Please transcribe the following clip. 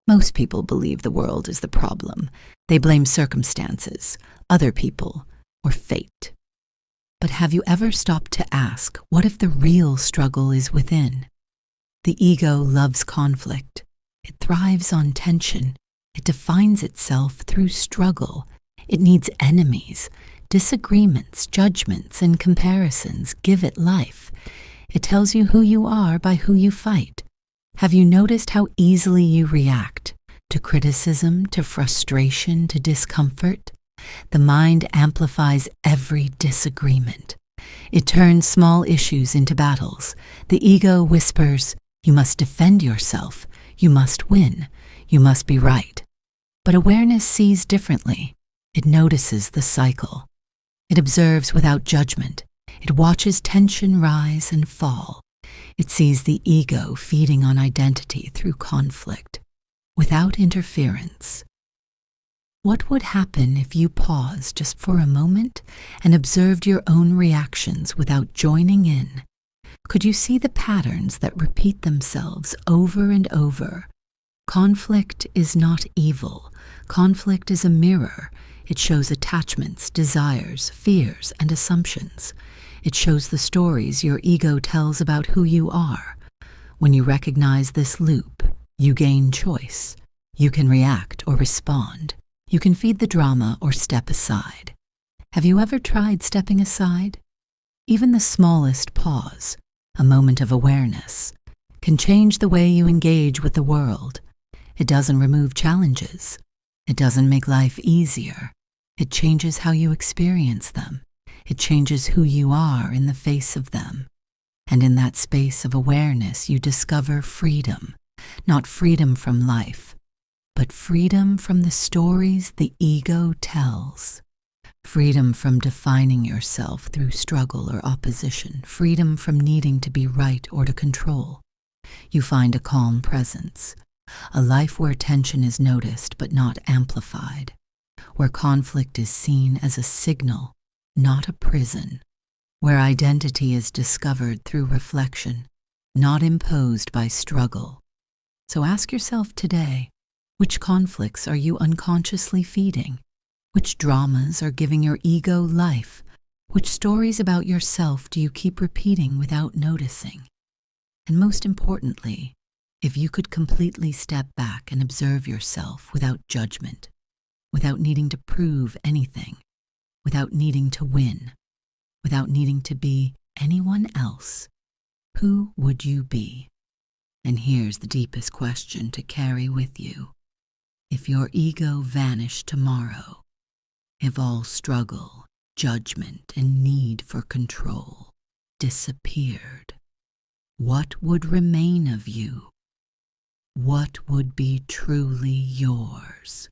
Most people believe the world is the problem. They blame circumstances, other people, or fate. But have you ever stopped to ask, what if the real struggle is within? The ego loves conflict. It thrives on tension. It defines itself through struggle. It needs enemies. Disagreements, judgments, and comparisons give it life. It tells you who you are by who you fight. Have you noticed how easily you react to criticism, to frustration, to discomfort? The mind amplifies every disagreement. It turns small issues into battles. The ego whispers, you must defend yourself, you must win, you must be right. But awareness sees differently. It notices the cycle. It observes without judgment. It watches tension rise and fall. It sees the ego feeding on identity through conflict, without interference. What would happen if you paused just for a moment and observed your own reactions without joining in? Could you see the patterns that repeat themselves over and over? Conflict is not evil. Conflict is a mirror. It shows attachments, desires, fears, and assumptions. It shows the stories your ego tells about who you are. When you recognize this loop, you gain choice. You can react or respond. You can feed the drama or step aside. Have you ever tried stepping aside? Even the smallest pause, a moment of awareness, can change the way you engage with the world. It doesn't remove challenges. It doesn't make life easier. It changes how you experience them. It changes who you are in the face of them. And in that space of awareness, you discover freedom, not freedom from life, but freedom from the stories the ego tells. Freedom from defining yourself through struggle or opposition. Freedom from needing to be right or to control. You find a calm presence, a life where tension is noticed but not amplified, where conflict is seen as a signal, not a prison, where identity is discovered through reflection, not imposed by struggle. So ask yourself today, which conflicts are you unconsciously feeding? Which dramas are giving your ego life? Which stories about yourself do you keep repeating without noticing? And most importantly, if you could completely step back and observe yourself without judgment, without needing to prove anything, without needing to win, without needing to be anyone else, who would you be? And here's the deepest question to carry with you. If your ego vanished tomorrow, if all struggle, judgment, and need for control disappeared, what would remain of you? What would be truly yours?